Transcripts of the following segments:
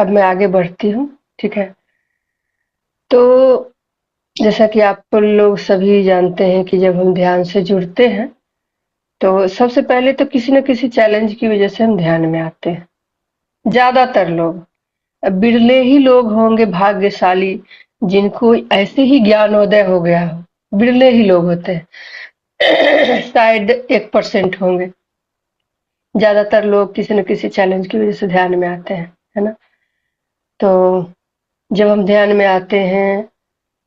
अब मैं आगे बढ़ती हूँ, ठीक है। तो जैसा कि आप लोग सभी जानते हैं कि जब हम ध्यान से जुड़ते हैं तो सबसे पहले तो किसी न किसी चैलेंज की वजह से हम ध्यान में आते हैं। ज्यादातर लोग, अब बिरले ही लोग होंगे भाग्यशाली जिनको ऐसे ही ज्ञानोदय हो गया हो, बिरले ही लोग होते हैं। शायद 1% होंगे। ज्यादातर लोग किसी न किसी चैलेंज की वजह से ध्यान में आते हैं, है ना। तो जब हम ध्यान में आते हैं,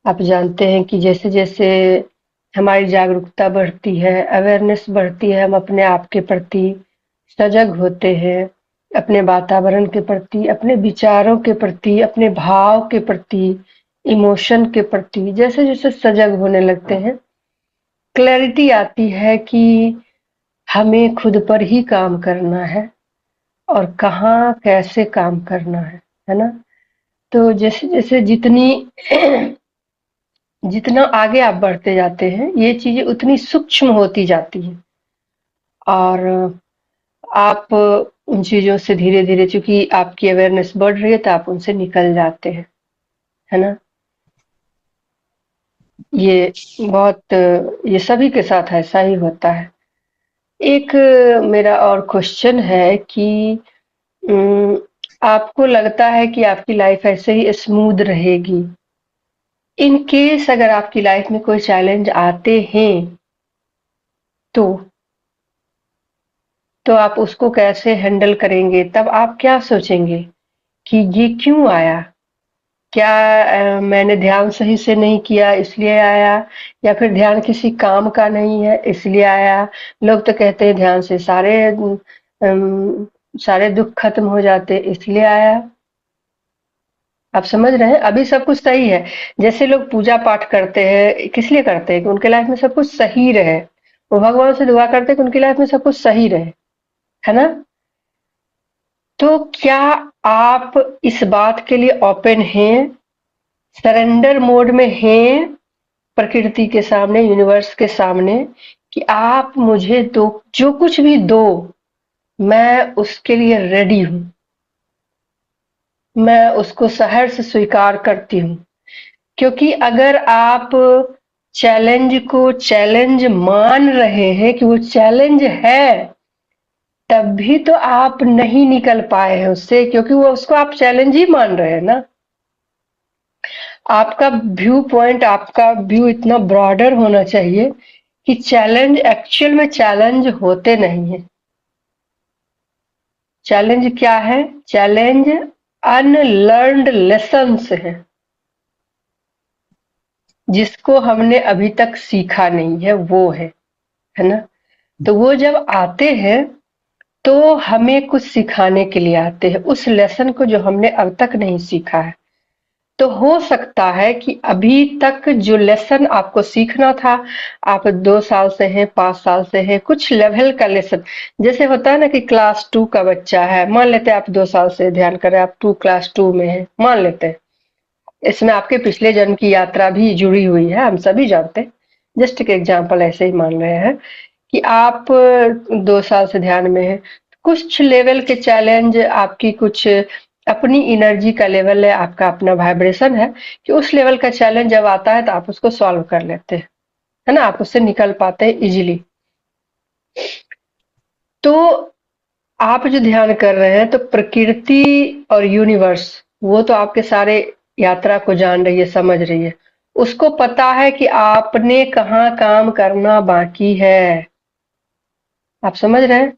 आप जानते हैं कि जैसे जैसे हमारी जागरूकता बढ़ती है, अवेयरनेस बढ़ती है, हम अपने आप के प्रति सजग होते हैं, अपने वातावरण के प्रति, अपने विचारों के प्रति, अपने भाव के प्रति, इमोशन के प्रति जैसे जैसे सजग होने लगते हैं, क्लैरिटी आती है कि हमें खुद पर ही काम करना है और कहाँ कैसे काम करना है ना। तो जैसे जैसे जितना आगे आप बढ़ते जाते हैं, ये चीजें उतनी सूक्ष्म होती जाती हैं और आप उन चीजों से धीरे धीरे, चूंकि आपकी अवेयरनेस बढ़ रही है, तो आप उनसे निकल जाते हैं, है ना। ये ये सभी के साथ ऐसा ही होता है। एक मेरा और क्वेश्चन है कि उम, आपको लगता है कि आपकी लाइफ ऐसे ही स्मूथ रहेगी? इन केस अगर आपकी लाइफ में कोई चैलेंज आते हैं तो आप उसको कैसे हैंडल करेंगे? तब आप क्या सोचेंगे कि ये क्यों आया? क्या मैंने ध्यान सही से नहीं किया इसलिए आया, या फिर ध्यान किसी काम का नहीं है इसलिए आया? लोग तो कहते हैं ध्यान से सारे दुख खत्म हो जाते इसलिए आया। आप समझ रहे हैं? अभी सब कुछ सही है। जैसे लोग पूजा पाठ करते हैं, किस लिए करते हैं? कि उनके लाइफ में सब कुछ सही रहे। वो भगवान से दुआ करते हैं कि उनकी लाइफ में सब कुछ सही रहे, है ना। तो क्या आप इस बात के लिए ओपन हैं, सरेंडर मोड में हैं प्रकृति के सामने, यूनिवर्स के सामने, कि आप मुझे दो, जो कुछ भी दो मैं उसके लिए रेडी हूं, मैं उसको सहर्ष स्वीकार करती हूँ? क्योंकि अगर आप चैलेंज को चैलेंज मान रहे हैं कि वो चैलेंज है, तब भी तो आप नहीं निकल पाए हैं उससे, क्योंकि वो उसको आप चैलेंज ही मान रहे हैं ना। आपका व्यू पॉइंट, आपका व्यू इतना ब्रॉडर होना चाहिए कि चैलेंज एक्चुअल में चैलेंज होते नहीं है। चैलेंज क्या है? चैलेंज अनलर्न्ड लेसन्स है, जिसको हमने अभी तक सीखा नहीं है, वो है ना। तो वो जब आते हैं तो हमें कुछ सिखाने के लिए आते हैं, उस लेसन को जो हमने अब तक नहीं सीखा है। तो हो सकता है कि अभी तक जो लेसन आपको सीखना था, आप 2 साल से हैं, 5 साल से हैं, कुछ लेवल का लेसन, जैसे होता है ना कि क्लास 2 का बच्चा है, मान लेते हैं आप 2 साल से ध्यान कर रहे हैं, आप क्लास 2 में हैं, मान लेते हैं। इसमें आपके पिछले जन्म की यात्रा भी जुड़ी हुई है, हम सभी जानते हैं। जस्ट एक एग्जांपल ऐसे ही मान रहे हैं कि आप 2 साल से ध्यान में हैं। कुछ लेवल के चैलेंज, आपकी कुछ अपनी एनर्जी का लेवल है, आपका अपना वाइब्रेशन है कि उस लेवल का चैलेंज जब आता है तो आप उसको सॉल्व कर लेते हैं, है ना, आप उससे निकल पाते हैं इजीली। तो आप जो ध्यान कर रहे हैं, तो प्रकृति और यूनिवर्स, वो तो आपके सारे यात्रा को जान रही है, समझ रही है। उसको पता है कि आपने कहाँ काम करना बाकी है। आप समझ रहे हैं?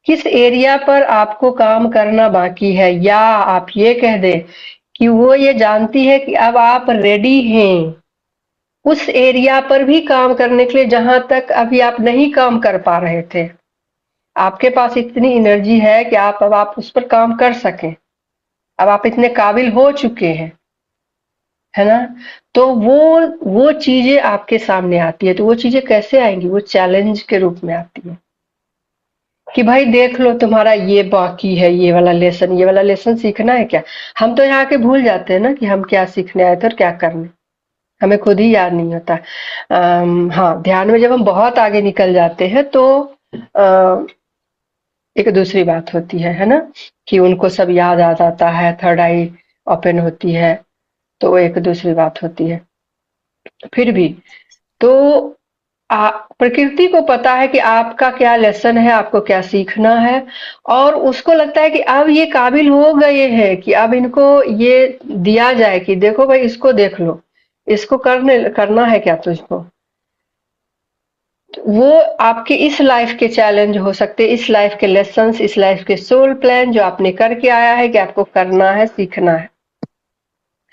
किस एरिया पर आपको काम करना बाकी है, या आप ये कह दें कि वो ये जानती है कि अब आप रेडी हैं उस एरिया पर भी काम करने के लिए जहां तक अभी आप नहीं काम कर पा रहे थे। आपके पास इतनी एनर्जी है कि अब आप उस पर काम कर सकें। अब आप इतने काबिल हो चुके हैं, है ना। तो वो चीजें आपके सामने आती है। तो वो चीजें कैसे आएंगी? वो चैलेंज के रूप में आती है कि भाई देख लो, तुम्हारा ये बाकी है, ये वाला लेसन सीखना है क्या। हम तो यहाँ के भूल जाते हैं ना कि हम क्या सीखने आए थे और क्या करने, हमें खुद ही याद नहीं होता। हाँ, ध्यान में जब हम बहुत आगे निकल जाते हैं तो एक दूसरी बात होती है ना? कि उनको सब याद आ जाता है, थर्ड आई ओपन होती है, तो वो एक दूसरी बात होती है। फिर भी तो प्रकृति को पता है कि आपका क्या लेसन है, आपको क्या सीखना है, और उसको लगता है कि अब ये काबिल हो गए हैं कि अब इनको ये दिया जाए कि देखो भाई इसको देख लो, इसको करना है क्या तुझको। वो आपके इस लाइफ के चैलेंज हो सकते हैं, इस लाइफ के लेसन्स, इस लाइफ के सोल प्लान जो आपने करके आया है कि आपको करना है, सीखना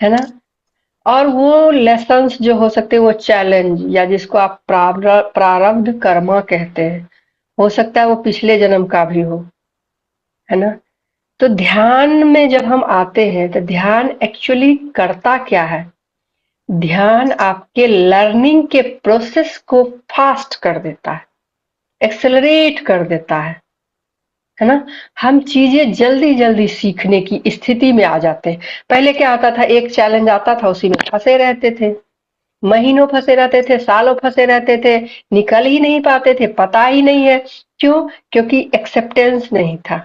है ना? और वो लेसन्स जो हो सकते हैं वो चैलेंज, या जिसको आप प्रारब्ध कर्मा कहते हैं, हो सकता है वो पिछले जन्म का भी हो, है ना? तो ध्यान में जब हम आते हैं तो ध्यान एक्चुअली करता क्या है? ध्यान आपके लर्निंग के प्रोसेस को फास्ट कर देता है, एक्सेलरेट कर देता है ना? हम चीजें जल्दी जल्दी सीखने की स्थिति में आ जाते हैं। पहले क्या होता था, एक चैलेंज आता था उसी में फंसे रहते थे, महीनों फंसे रहते थे, सालों फंसे रहते थे, निकल ही नहीं पाते थे, पता ही नहीं है क्यों? क्योंकि एक्सेप्टेंस नहीं था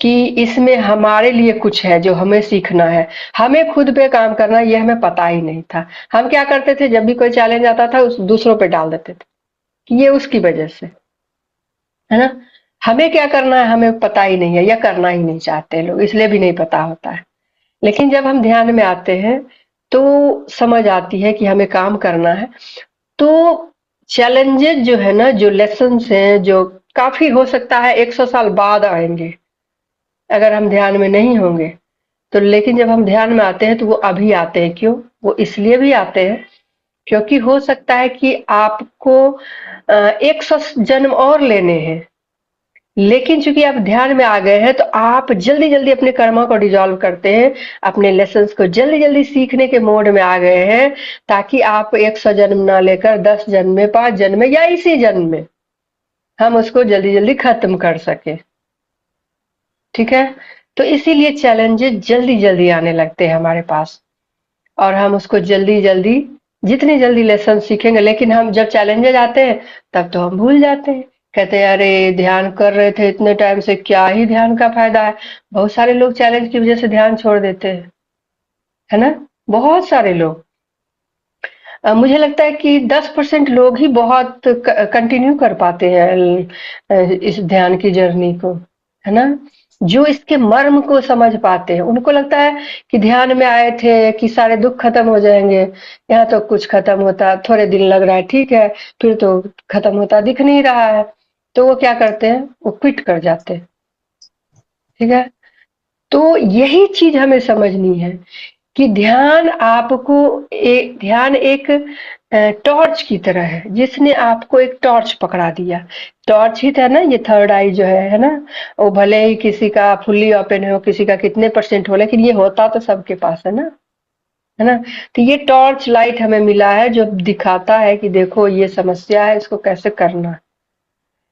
कि इसमें हमारे लिए कुछ है जो हमें सीखना है, हमें खुद पे काम करना है, ये हमें पता ही नहीं था। हम क्या करते थे, जब भी कोई चैलेंज आता था उस दूसरों पे डाल देते थे कि ये उसकी वजह से, है ना? हमें क्या करना है हमें पता ही नहीं है, या करना ही नहीं चाहते लोग, इसलिए भी नहीं पता होता है। लेकिन जब हम ध्यान में आते हैं तो समझ आती है कि हमें काम करना है। तो चैलेंजेस जो है ना, जो लेसन्स हैं, जो काफी हो सकता है 100 साल बाद आएंगे अगर हम ध्यान में नहीं होंगे। तो लेकिन जब हम ध्यान में आते हैं तो वो अभी आते हैं। क्यों? वो इसलिए भी आते हैं क्योंकि हो सकता है कि आपको 100 जन्म और लेने हैं, लेकिन चूंकि आप ध्यान में आ गए हैं तो आप जल्दी जल्दी अपने कर्मा को डिजॉल्व करते हैं, अपने लेसन्स को जल्दी जल्दी सीखने के मोड में आ गए हैं, ताकि आप 100 जन्म ना लेकर 10 जन्म में, 5 जन्म में, या इसी जन्म में हम उसको जल्दी जल्दी खत्म कर सके। ठीक है? तो इसीलिए चैलेंजेस जल्दी जल्दी आने लगते हैं हमारे पास, और हम उसको जल्दी जल्दी, जितनी जल्दी लेसन सीखेंगे, लेकिन हम जब चैलेंजेस आते हैं तब तो हम भूल जाते हैं, कहते हैं अरे ध्यान कर रहे थे इतने टाइम से, क्या ही ध्यान का फायदा है। बहुत सारे लोग चैलेंज की वजह से ध्यान छोड़ देते हैं, है ना? बहुत सारे लोग। मुझे लगता है कि 10% लोग ही बहुत कंटिन्यू कर पाते हैं इस ध्यान की जर्नी को, है ना? जो इसके मर्म को समझ पाते हैं, उनको लगता है कि ध्यान में आए थे कि सारे दुख खत्म हो जाएंगे, यहाँ तो कुछ खत्म होता थोड़े दिन लग रहा है, ठीक है, फिर तो खत्म होता दिख नहीं रहा है। तो वो क्या करते हैं, वो क्विट कर जाते हैं। ठीक है? तो यही चीज हमें समझनी है कि ध्यान एक टॉर्च की तरह है, जिसने आपको एक टॉर्च पकड़ा दिया। टॉर्च ही था ना ये थर्ड आई जो है ना? वो भले ही किसी का फुल्ली ओपन हो, किसी का कितने परसेंट हो, लेकिन ये होता तो सबके पास है ना? तो ये टॉर्च लाइट हमें मिला है जो दिखाता है कि देखो ये समस्या है, इसको कैसे करना है।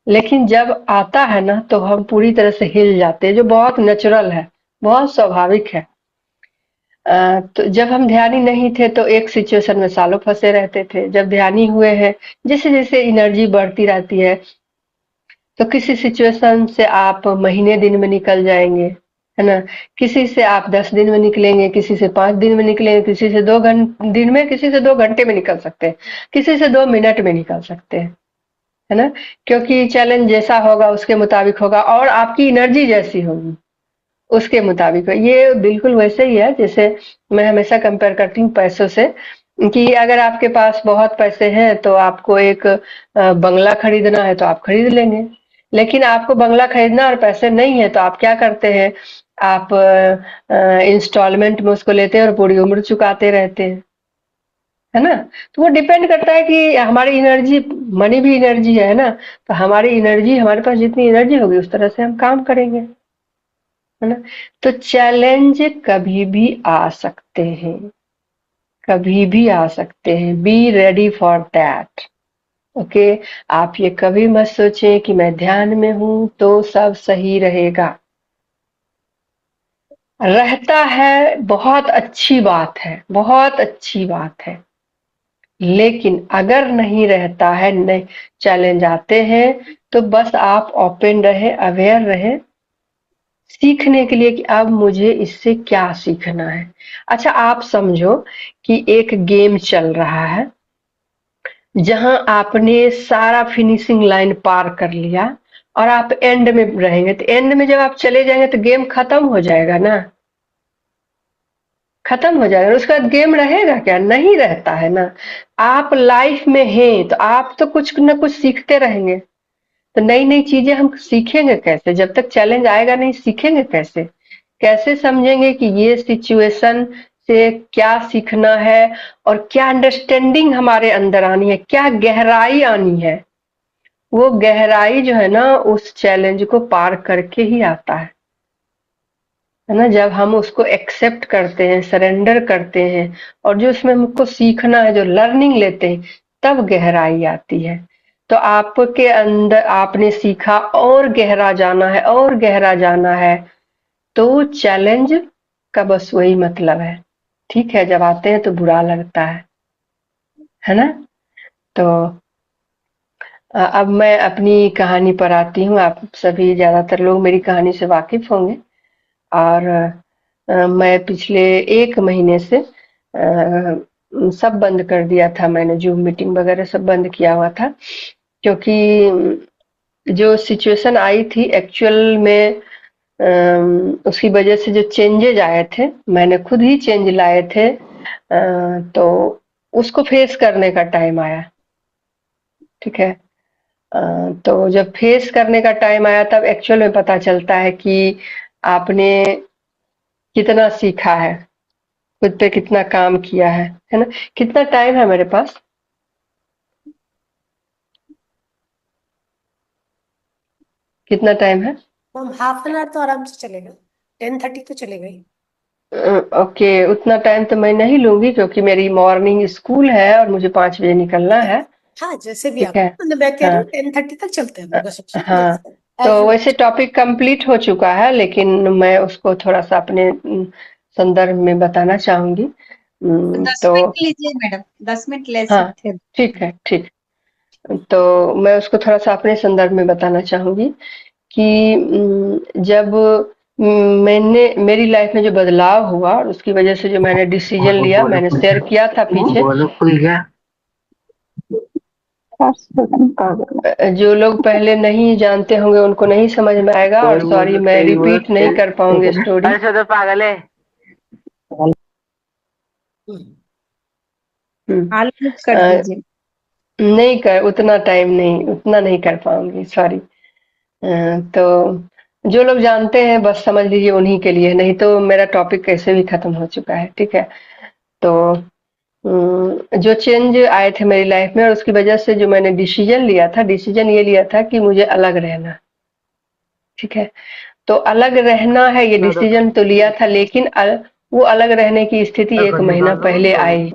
लेकिन जब आता है ना तो हम पूरी तरह से हिल जाते हैं, जो बहुत नेचुरल है, बहुत स्वाभाविक है। तो जब हम ध्यानी नहीं थे तो एक सिचुएशन में सालों फंसे रहते थे। जब ध्यानी हुए हैं, जैसे जैसे एनर्जी बढ़ती रहती है, तो किसी सिचुएशन से आप महीने दिन में निकल जाएंगे, है ना? किसी से आप 10 दिन में निकलेंगे, किसी से 5 दिन में निकलेंगे, किसी से 2 दिन में, किसी से 2 घंटे में निकल सकते हैं, किसी से 2 मिनट में निकल सकते हैं, है ना? क्योंकि चैलेंज जैसा होगा उसके मुताबिक होगा, और आपकी एनर्जी जैसी होगी उसके मुताबिक। ये बिल्कुल वैसे ही है जैसे मैं हमेशा कंपेयर करती हूँ पैसों से, कि अगर आपके पास बहुत पैसे हैं तो आपको एक बंगला खरीदना है तो आप खरीद लेंगे, लेकिन आपको बंगला खरीदना और पैसे नहीं है तो आप क्या करते हैं, आप इंस्टॉलमेंट में उसको लेते हैं और पूरी उम्र चुकाते रहते हैं, है ना? तो वो डिपेंड करता है कि हमारी एनर्जी, मनी भी एनर्जी है ना? तो हमारी एनर्जी, हमारे पास जितनी एनर्जी होगी उस तरह से हम काम करेंगे, है ना? तो चैलेंज कभी भी आ सकते हैं, कभी भी आ सकते हैं। Be ready for that. Okay? आप ये कभी मत सोचें कि मैं ध्यान में हूं तो सब सही रहेगा। रहता है, बहुत अच्छी बात है, बहुत अच्छी बात है, लेकिन अगर नहीं रहता है, नहीं चैलेंज आते हैं, तो बस आप ओपन रहे, अवेयर रहे सीखने के लिए कि अब मुझे इससे क्या सीखना है। अच्छा आप समझो कि एक गेम चल रहा है, जहां आपने सारा फिनिशिंग लाइन पार कर लिया और आप एंड में रहेंगे, तो एंड में जब आप चले जाएंगे तो गेम खत्म हो जाएगा ना, खत्म हो जाएगा। उसके बाद गेम रहेगा क्या? नहीं रहता है ना। आप लाइफ में हैं तो आप तो कुछ ना कुछ सीखते रहेंगे। तो नई नई चीजें हम सीखेंगे कैसे? जब तक चैलेंज आएगा नहीं, सीखेंगे कैसे? कैसे समझेंगे कि ये सिचुएशन से क्या सीखना है और क्या अंडरस्टैंडिंग हमारे अंदर आनी है, क्या गहराई आनी है। वो गहराई जो है ना, उस चैलेंज को पार करके ही आता है ना। जब हम उसको एक्सेप्ट करते हैं, सरेंडर करते हैं और जो उसमें हमको सीखना है, जो लर्निंग लेते हैं, तब गहराई आती है। तो आपके अंदर आपने सीखा और गहरा जाना है और गहरा जाना है, तो चैलेंज का बस वही मतलब है। ठीक है, जब आते हैं तो बुरा लगता है ना। तो अब मैं अपनी कहानी पर आती हूँ। आप सभी ज्यादातर लोग मेरी कहानी से वाकिफ होंगे और मैं पिछले 1 महीने से सब बंद कर दिया था। मैंने ज़ूम मीटिंग वगैरह सब बंद किया हुआ था, क्योंकि जो सिचुएशन आई थी एक्चुअल में उसकी वजह से जो चेंजेज आए थे, मैंने खुद ही चेंज लाए थे। तो उसको फेस करने का टाइम आया। ठीक है। तो जब फेस करने का टाइम आया तब एक्चुअल में पता चलता है कि आपने कितना सीखा है, खुद पे कितना काम किया है ना। कितना टाइम है मेरे पास? कितना टाइम है? मैम हाफ एन आवर तो आराम से चलेगा, 10:30 तो चलेगा ही। ओके, उतना टाइम तो मैं नहीं लूंगी क्योंकि मेरी मॉर्निंग स्कूल है और मुझे 5 बजे निकलना है। हाँ जैसे भी ठीक आप, है। मतलब मैं कह रही हाँ। हूँ 10:30 तक चलते हैं, बस उससे हाँ, तो एज वैसे टॉपिक कंप्लीट हो चुका है, लेकिन मैं उसको थोड़ा सा अपने संदर्भ में बताना चाहूंगी। दस तो मिनट लीजिए मैडम, 10 मिनट ले हाँ, सकते हैं। ठीक है, ठीक। तो मैं उसको थोड़ा सा अपने संदर्भ में बताना चाहूंगी कि जब मैंने मेरी लाइफ में जो बदलाव हुआ और उसकी वजह से जो मैंने डिसीजन लिया, मैंने शेयर किया था पीछे। जो लोग पहले नहीं जानते होंगे उनको नहीं समझ में आएगा, और सॉरी मैं रिपीट नहीं कर पाऊंगी स्टोरी। पागल है। म्यूट कर दीजिए। नहीं कर, उतना टाइम नहीं, उतना नहीं कर पाऊंगी, सॉरी। तो जो लोग जानते हैं बस समझ लीजिए उन्हीं के लिए, नहीं तो मेरा टॉपिक कैसे भी खत्म हो चुका है। ठीक है। तो जो चेंज आए थे मेरी लाइफ में और उसकी वजह से जो मैंने डिसीजन लिया था, डिसीजन ये लिया था कि मुझे अलग रहना। ठीक है। तो अलग रहना है, ये डिसीजन तो लिया था, लेकिन वो अलग रहने की स्थिति 1 महीना पहले आई।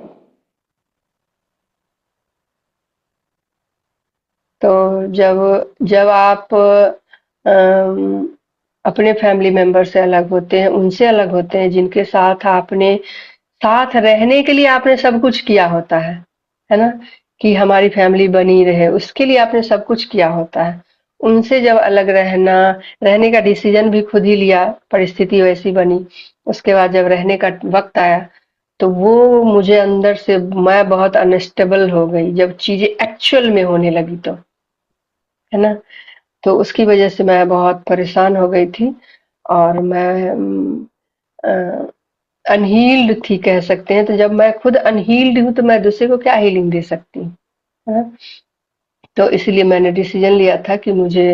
तो जब जब आप अपने फैमिली मेंबर से अलग होते हैं, उनसे अलग होते हैं जिनके साथ आपने साथ रहने के लिए आपने सब कुछ किया होता है ना, कि हमारी फैमिली बनी रहे, उसके लिए आपने सब कुछ किया होता है। उनसे जब अलग रहने का डिसीजन भी खुद ही लिया, परिस्थिति वैसी बनी। उसके बाद जब रहने का वक्त आया, तो वो मुझे अंदर से मैं बहुत अनस्टेबल हो गई जब चीजें एक्चुअल में होने लगी तो, है ना। तो उसकी वजह से मैं बहुत परेशान हो गई थी और मैं अनहील्ड थी कह सकते हैं। तो जब मैं खुद अनहील्ड हूँ तो मैं दूसरे को क्या हीलिंग दे सकती हूँ, है ना। तो इसलिए मैंने डिसीजन लिया था कि मुझे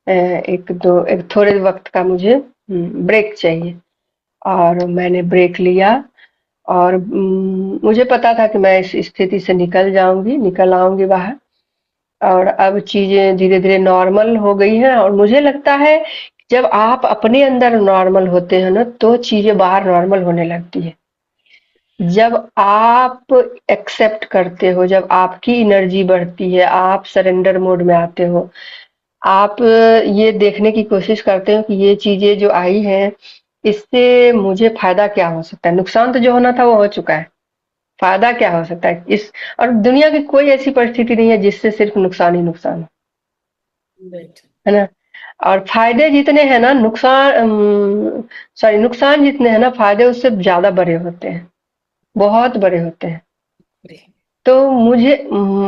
एक थोड़े वक्त का मुझे ब्रेक चाहिए, और मैंने ब्रेक लिया। और मुझे पता था कि मैं इस स्थिति से निकल जाऊंगी, निकल आऊंगी बाहर। और अब चीजें धीरे धीरे नॉर्मल हो गई हैं और मुझे लगता है जब आप अपने अंदर नॉर्मल होते हैं ना, तो चीजें बाहर नॉर्मल होने लगती है। जब आप एक्सेप्ट करते हो, जब आपकी एनर्जी बढ़ती है, आप सरेंडर मोड में आते हो, आप ये देखने की कोशिश करते हो कि ये चीजें जो आई हैं, इससे मुझे फायदा क्या हो सकता है। नुकसान तो जो होना था वो हो चुका है, फायदा क्या हो सकता है इस, और दुनिया की कोई ऐसी परिस्थिति नहीं है जिससे सिर्फ नुकसान ही नुकसान हो, राइट। है ना। और फायदे जितने हैं ना, नुकसान जितने हैं ना, फायदे उससे ज्यादा बड़े होते हैं, बहुत बड़े होते हैं। तो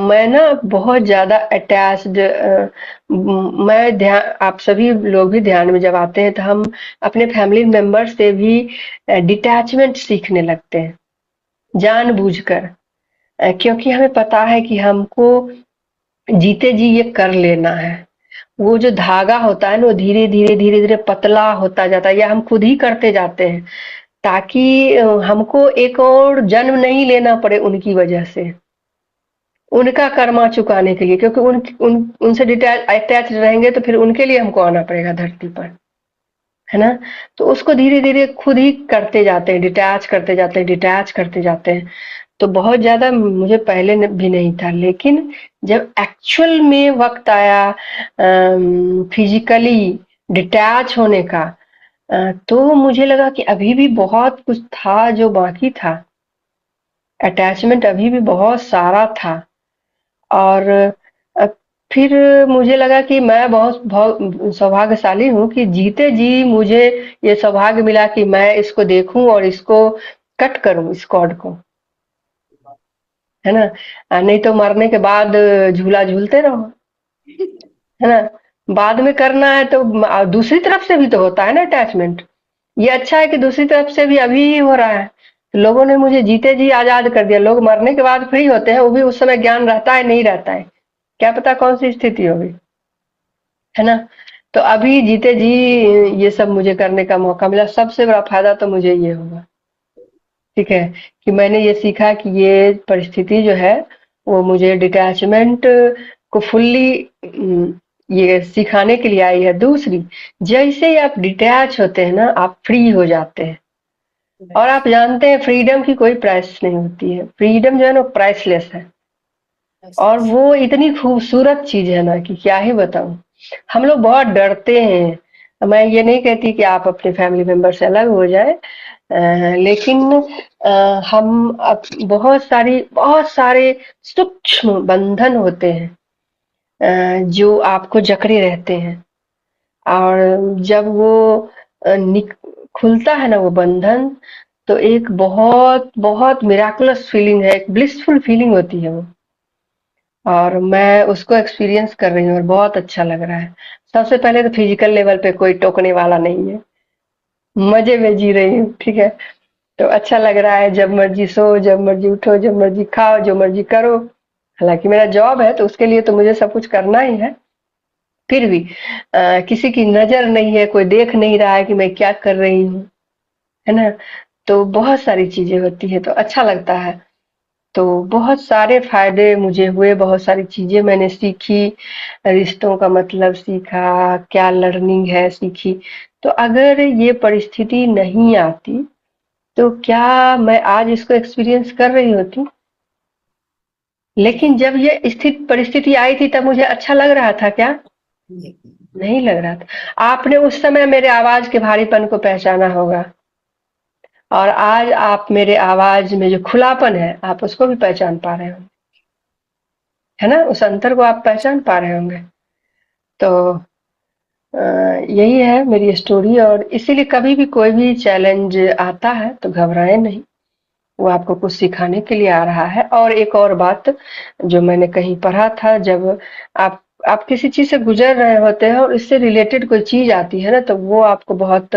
मैं ना बहुत ज्यादा अटैच्ड, मैं ध्यान, आप सभी लोग भी ध्यान में जब आते हैं तो हम अपने फैमिली मेंबर से भी डिटैचमेंट सीखने लगते हैं जानबूझकर, क्योंकि हमें पता है कि हमको जीते जी ये कर लेना है। वो जो धागा होता है ना, वो धीरे धीरे धीरे धीरे पतला होता जाता है, या हम खुद ही करते जाते हैं ताकि हमको एक और जन्म नहीं लेना पड़े उनकी वजह से, उनका कर्मा चुकाने के लिए, क्योंकि उनसे अटैच रहेंगे तो फिर उनके लिए हमको आना पड़ेगा धरती पर, है ना। तो उसको धीरे धीरे खुद ही करते जाते हैं, डिटैच करते जाते हैं, डिटैच करते जाते हैं। तो बहुत ज्यादा मुझे पहले भी नहीं था, लेकिन जब एक्चुअल में वक्त आया फिजिकली डिटैच होने का, तो मुझे लगा कि अभी भी बहुत कुछ था जो बाकी था, अटैचमेंट अभी भी बहुत सारा था। और अ, फिर मुझे लगा कि मैं बहुत सौभाग्यशाली हूँ कि जीते जी मुझे ये सौभाग्य मिला कि मैं इसको देखूं और इसको कट करूं, इस कॉर्ड को, है ना। नहीं तो मरने के बाद झूला झूलते रहो, है ना। बाद में करना है तो दूसरी तरफ से भी तो होता है ना अटैचमेंट। ये अच्छा है कि दूसरी तरफ से भी अभी ही हो रहा है। लोगों ने मुझे जीते जी आजाद कर दिया। लोग मरने के बाद फ्री होते हैं, वो भी उस समय ज्ञान रहता है नहीं रहता है, क्या पता कौन सी स्थिति होगी, है ना। तो अभी जीते जी ये सब मुझे करने का मौका मिला। सबसे बड़ा फायदा तो मुझे ये हुआ, ठीक है, कि मैंने ये सीखा कि ये परिस्थिति जो है वो मुझे डिटैचमेंट को फुल्ली ये सिखाने के लिए आई है। दूसरी, जैसे ही आप डिटैच होते हैं ना, आप फ्री हो जाते हैं। और आप जानते हैं फ्रीडम की कोई प्राइस नहीं होती है, फ्रीडम जो है ना प्राइसलेस है। और वो इतनी खूबसूरत चीज है ना कि क्या ही बताऊं। हम लोग बहुत डरते हैं। मैं ये नहीं कहती कि आप अपने फैमिली मेंबर से अलग हो जाए, लेकिन हम बहुत सारे सूक्ष्म बंधन होते हैं जो आपको जकड़े रहते हैं। और जब वो खुलता है ना वो बंधन, तो एक बहुत बहुत मिराकुलस फीलिंग है, एक ब्लिसफुल फीलिंग होती है वो। और मैं उसको एक्सपीरियंस कर रही हूँ और बहुत अच्छा लग रहा है। सबसे पहले तो फिजिकल लेवल पे कोई टोकने वाला नहीं है, मजे में जी रही हूँ, ठीक है। तो अच्छा लग रहा है, जब मर्जी सो, जब मर्जी उठो, जब मर्जी खाओ, जो मर्जी करो। हालांकि मेरा जॉब है तो उसके लिए तो मुझे सब कुछ करना ही है, फिर भी किसी की नजर नहीं है, कोई देख नहीं रहा है कि मैं क्या कर रही हूँ, है ना। तो बहुत सारी चीजें होती है तो अच्छा लगता है। तो बहुत सारे फायदे मुझे हुए, बहुत सारी चीजें मैंने सीखी, रिश्तों का मतलब सीखा, क्या लर्निंग है सीखी। तो अगर ये परिस्थिति नहीं आती तो क्या मैं आज इसको एक्सपीरियंस कर रही होती। लेकिन जब ये स्थिति परिस्थिति आई थी तब मुझे अच्छा लग रहा था क्या? नहीं लग रहा था। आपने उस समय मेरे आवाज के भारीपन को पहचाना होगा, और आज आप मेरे आवाज में जो खुलापन है आप उसको भी पहचान पा रहे हो, है ना। उस अंतर को आप पहचान पा रहे होंगे। तो यही है मेरी स्टोरी। और इसीलिए कभी भी कोई भी चैलेंज आता है तो घबराए नहीं, वो आपको कुछ सिखाने के लिए आ रहा है। और एक और बात जो मैंने कहीं पढ़ा था, जब आप किसी चीज से गुजर रहे होते हैं और इससे रिलेटेड कोई चीज आती है ना, तो वो आपको बहुत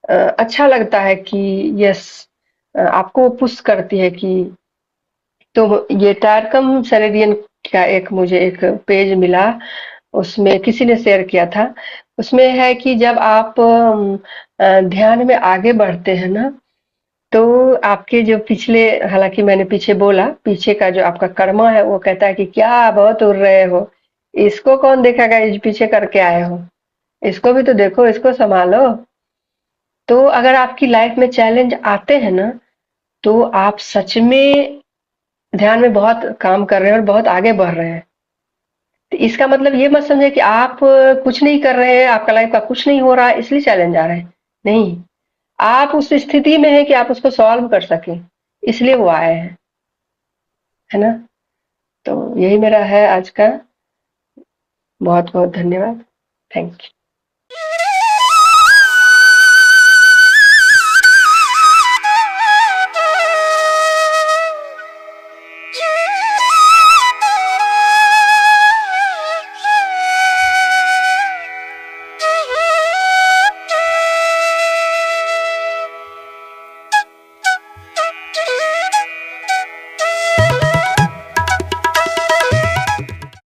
अच्छा लगता है कि यस, आपको पुश करती है कि। तो ये टारकम सेरेडियन का एक मुझे एक पेज मिला, उसमें किसी ने शेयर किया था। उसमें है कि जब आप ध्यान में आगे बढ़ते हैं ना, तो आपके जो पिछले, हालांकि मैंने पीछे बोला, पीछे का जो आपका कर्मा है वो कहता है कि क्या बहुत उड़ रहे हो, इसको कौन देखेगा, इस पीछे करके आए हो, इसको भी तो देखो, इसको संभालो। तो अगर आपकी लाइफ में चैलेंज आते हैं ना, तो आप सच में ध्यान में बहुत काम कर रहे हैं और बहुत आगे बढ़ रहे हैं। तो इसका मतलब ये मत समझे कि आप कुछ नहीं कर रहे हैं, आपका लाइफ का कुछ नहीं हो रहा है इसलिए चैलेंज आ रहे हैं। नहीं, आप उस स्थिति में है कि आप उसको सॉल्व कर सकें, इसलिए वो आए हैं, है ना? तो यही मेरा है आज का। बहुत-बहुत धन्यवाद। Thank you.